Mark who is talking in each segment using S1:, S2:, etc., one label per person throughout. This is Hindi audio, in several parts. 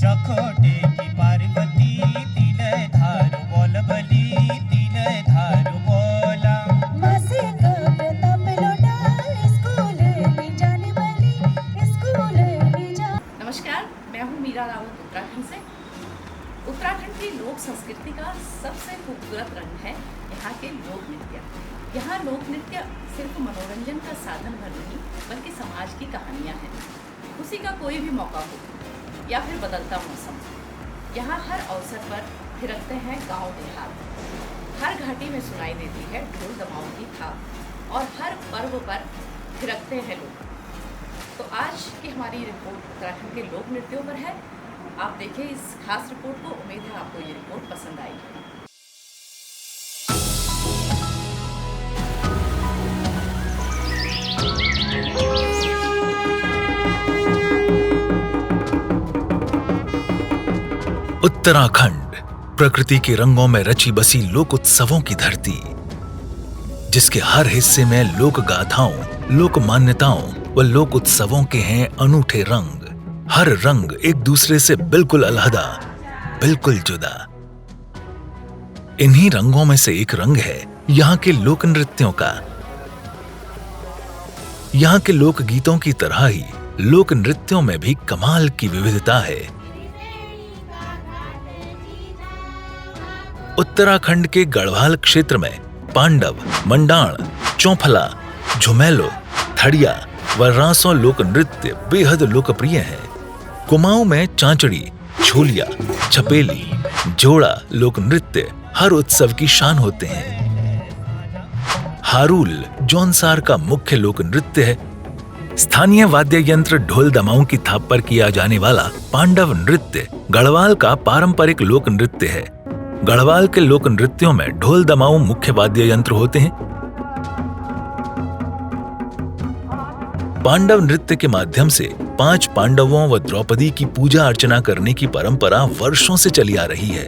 S1: चकोटे की पार्वती तीन धारू बोल बली तीन धारू बोला
S2: मासे का प्रताप लौटा स्कूल ले जाने वाली स्कूल ले जा।
S3: नमस्कार, मैं हूँ मीरा रावत उत्तराखंड से। उत्तराखंड की लोक संस्कृति का सबसे खूबसूरत रंग है यहाँ के लोक नृत्य। यहाँ लोक नृत्य सिर्फ मनोरंजन का साधन भर नहीं बल्कि समाज की कहानियाँ हैं। खुशी का कोई भी मौका हो या फिर बदलता मौसम, यहाँ हर अवसर पर थिरकते हैं गांव देहात। हर घाटी में सुनाई देती है ढोल दमाओं की थाप और हर पर्व पर थिरकते हैं लोग। तो आज की हमारी रिपोर्ट उत्तराखंड के लोक नृत्यों पर है। आप देखिए इस खास रिपोर्ट को। उम्मीद है आपको ये रिपोर्ट पसंद आएगी।
S4: उत्तराखंड प्रकृति के रंगों में रची बसी लोक उत्सवों की धरती, जिसके हर हिस्से में लोक गाथाओं, लोक मान्यताओं व लोक उत्सवों के हैं अनूठे रंग। हर रंग एक दूसरे से बिल्कुल अलहदा, बिल्कुल जुदा। इन्हीं रंगों में से एक रंग है यहाँ के लोक नृत्यों का। यहाँ के लोक गीतों की तरह ही लोक नृत्यों में भी कमाल की विविधता है। उत्तराखंड के गढ़वाल क्षेत्र में पांडव, मंडाण, चौफला, झुमेलो, थड़िया व रांसो लोक नृत्य बेहद लोकप्रिय हैं। कुमाऊं में चांचड़ी, छोलिया, छपेली, जोड़ा लोक नृत्य हर उत्सव की शान होते हैं। हारूल जौनसार का मुख्य लोक नृत्य है। स्थानीय वाद्य यंत्र ढोल दमाऊं की थाप पर किया जाने वाला पांडव नृत्य गढ़वाल का पारंपरिक लोक नृत्य है। गढ़वाल के लोक नृत्यों में ढोल दमाऊं मुख्य वाद्य यंत्र होते हैं। पांडव नृत्य के माध्यम से 5 पांडवों व द्रौपदी की पूजा अर्चना करने की परंपरा वर्षों से चली आ रही है।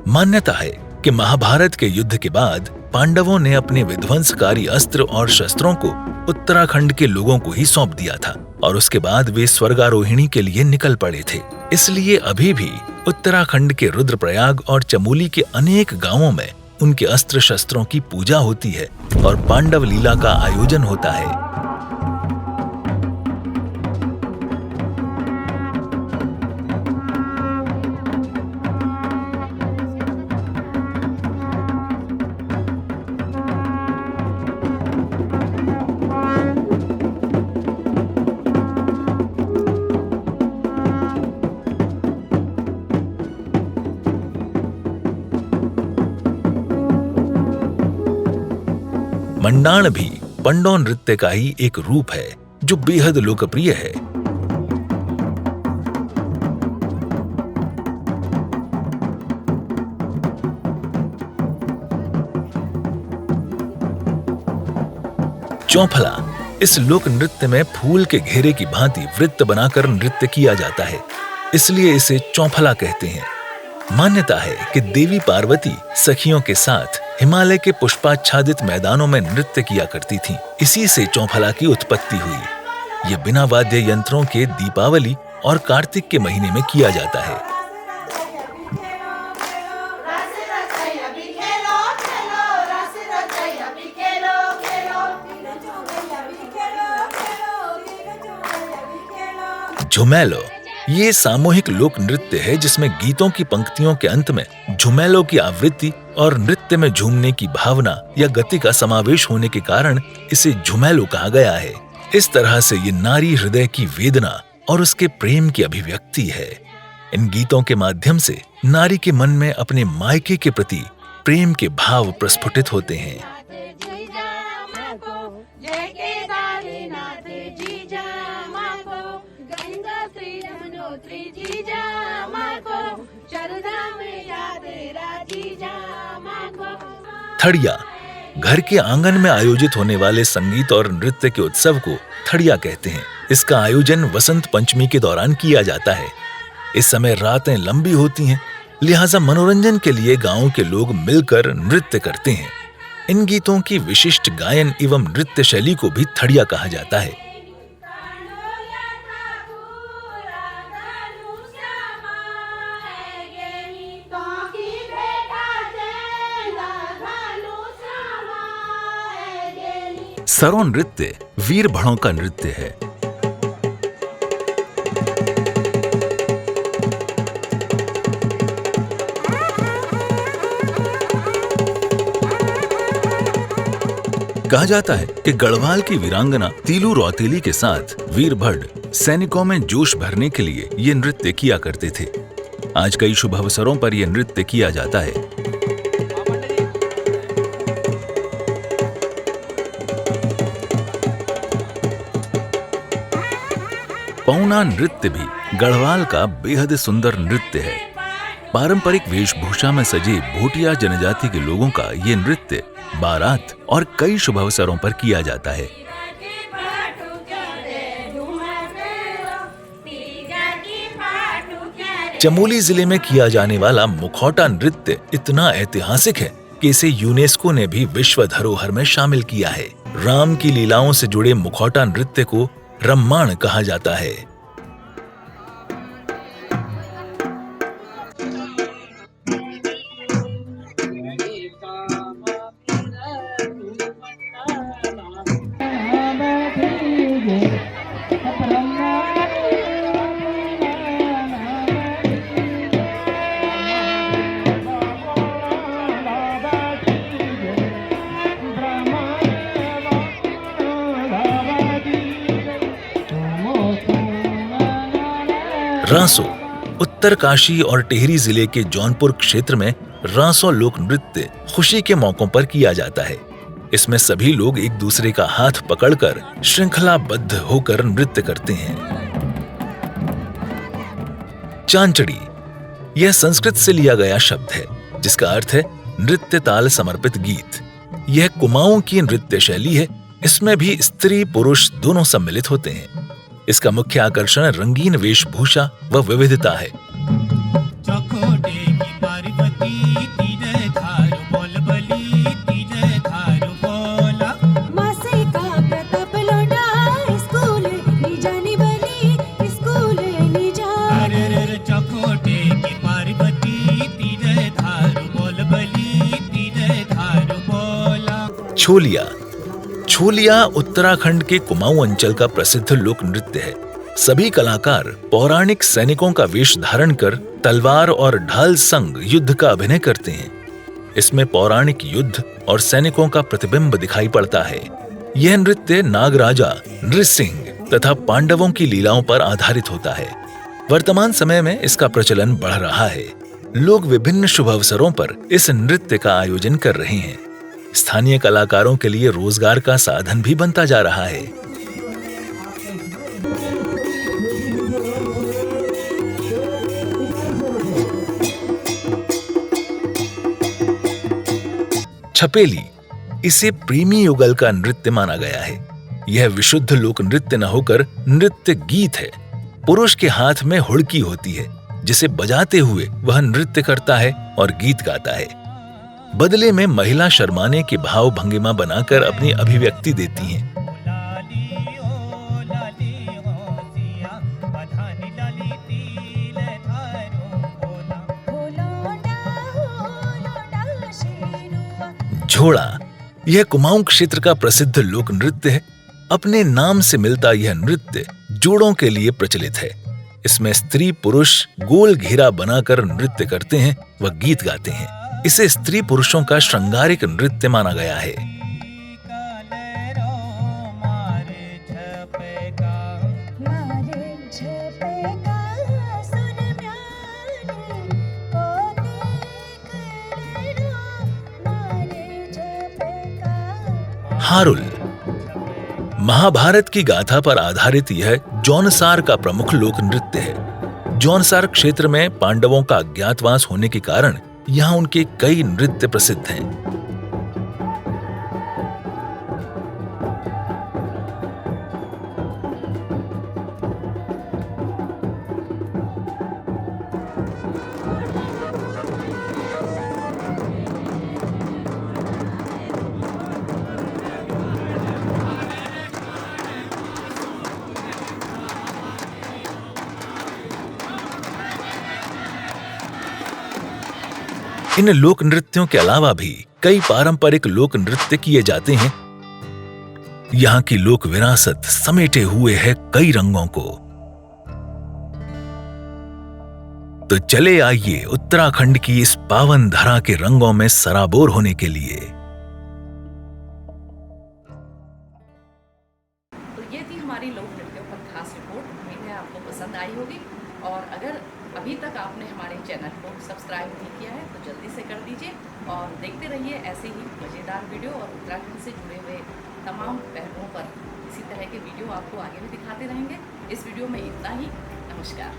S4: मान्यता है कि महाभारत के युद्ध के बाद पांडवों ने अपने विध्वंसकारी अस्त्र और शस्त्रों को उत्तराखंड के लोगों को ही सौंप दिया था और उसके बाद वे स्वर्गारोहिणी के लिए निकल पड़े थे। इसलिए अभी भी उत्तराखंड के रुद्रप्रयाग और चमोली के अनेक गांवों में उनके अस्त्र शस्त्रों की पूजा होती है और पांडव लीला का आयोजन होता है। मंडाण भी पंडो नृत्य का ही एक रूप है जो बेहद लोकप्रिय है। चौफला इस लोक नृत्य में फूल के घेरे की भांति वृत्त बनाकर नृत्य किया जाता है, इसलिए इसे चौफला कहते हैं। मान्यता है कि देवी पार्वती सखियों के साथ हिमालय के पुष्पाच्छादित मैदानों में नृत्य किया करती थीं। इसी से चौफला की उत्पत्ति हुई। ये बिना वाद्य यंत्रों के दीपावली और कार्तिक के महीने में किया जाता है। झुमेलो ये सामूहिक लोक नृत्य है जिसमें गीतों की पंक्तियों के अंत में झुमेलो की आवृत्ति और नृत्य में झूमने की भावना या गति का समावेश होने के कारण इसे झुमेलो कहा गया है। इस तरह से ये नारी हृदय की वेदना और उसके प्रेम की अभिव्यक्ति है। इन गीतों के माध्यम से नारी के मन में अपने मायके के प्रति प्रेम के भाव प्रस्फुटित होते हैं। थड़िया घर के आंगन में आयोजित होने वाले संगीत और नृत्य के उत्सव को थड़िया कहते हैं। इसका आयोजन वसंत पंचमी के दौरान किया जाता है। इस समय रातें लंबी होती हैं, लिहाजा मनोरंजन के लिए गांव के लोग मिलकर नृत्य करते हैं। इन गीतों की विशिष्ट गायन एवं नृत्य शैली को भी थड़िया कहा जाता है। सरो नृत्य वीर भड़ों का नृत्य है। कहा जाता है कि गढ़वाल की वीरांगना तीलू रौतेली के साथ वीर भड़ सैनिकों में जोश भरने के लिए ये नृत्य किया करते थे। आज कई शुभ अवसरों पर यह नृत्य किया जाता है। पौना नृत्य भी गढ़वाल का बेहद सुंदर नृत्य है। पारंपरिक वेशभूषा में सजे भोटिया जनजाति के लोगों का ये नृत्य बारात और कई शुभ अवसरों पर किया जाता है। चमोली जिले में किया जाने वाला मुखौटा नृत्य इतना ऐतिहासिक है कि इसे यूनेस्को ने भी विश्व धरोहर में शामिल किया है। राम की लीलाओं से जुड़े मुखौटा नृत्य को रम्माण कहा जाता है। रांसो उत्तरकाशी और टिहरी जिले के जौनपुर क्षेत्र में रांसो लोक नृत्य खुशी के मौकों पर किया जाता है। इसमें सभी लोग एक दूसरे का हाथ पकड़कर श्रृंखलाबद्ध होकर नृत्य करते हैं। चांचड़ी यह संस्कृत से लिया गया शब्द है जिसका अर्थ है नृत्य ताल समर्पित गीत। यह कुमाऊं की नृत्य शैली है। इसमें भी स्त्री पुरुष दोनों सम्मिलित होते हैं। इसका मुख्य आकर्षण रंगीन वेशभूषा व विविधता है। छोलिया छोलिया उत्तराखंड के कुमाऊं अंचल का प्रसिद्ध लोक नृत्य है। सभी कलाकार पौराणिक सैनिकों का वेश धारण कर तलवार और ढाल संग युद्ध का अभिनय करते हैं। इसमें पौराणिक युद्ध और सैनिकों का प्रतिबिंब दिखाई पड़ता है। यह नृत्य नागराजा नृसिंह तथा पांडवों की लीलाओं पर आधारित होता है। वर्तमान समय में इसका प्रचलन बढ़ रहा है। लोग विभिन्न शुभ अवसरों पर इस नृत्य का आयोजन कर रहे हैं। स्थानीय कलाकारों के लिए रोजगार का साधन भी बनता जा रहा है। छपेली इसे प्रेमी युगल का नृत्य माना गया है। यह विशुद्ध लोक नृत्य न होकर नृत्य गीत है। पुरुष के हाथ में हुड़की होती है जिसे बजाते हुए वह नृत्य करता है और गीत गाता है। बदले में महिला शर्माने की भाव भंगिमा बनाकर अपनी अभिव्यक्ति देती हैं। झोड़ा यह कुमाऊं क्षेत्र का प्रसिद्ध लोक नृत्य है। अपने नाम से मिलता यह नृत्य जोड़ों के लिए प्रचलित है। इसमें स्त्री पुरुष गोल घेरा बनाकर नृत्य करते हैं व गीत गाते हैं। इसे स्त्री पुरुषों का श्रृंगारिक नृत्य माना गया है। हारुल महाभारत की गाथा पर आधारित यह जौनसार का प्रमुख लोक नृत्य है। जौनसार क्षेत्र में पांडवों का अज्ञातवास होने के कारण यहाँ उनके कई नृत्य प्रसिद्ध हैं। इन लोक नृत्यों के अलावा भी कई पारंपरिक लोक नृत्य किए जाते हैं। यहाँ की लोक विरासत समेटे हुए है कई रंगों को। तो चले आइए उत्तराखंड की इस पावन धरा के रंगों में सराबोर होने के लिए।
S3: तो ये थी हमारी लोक नृत्यों पर खास रिपोर्ट। उम्मीद है आपको पसंद आई होगी, और अगर अभी तक आपने हमारे चैनल को सब्सक्राइब नहीं किया है तो जल्दी से कर दीजिए, और देखते रहिए ऐसे ही मज़ेदार वीडियो और उत्तराखंड से जुड़े हुए तमाम पहलुओं पर इसी तरह के वीडियो आपको आगे भी दिखाते रहेंगे। इस वीडियो में इतना ही। नमस्कार।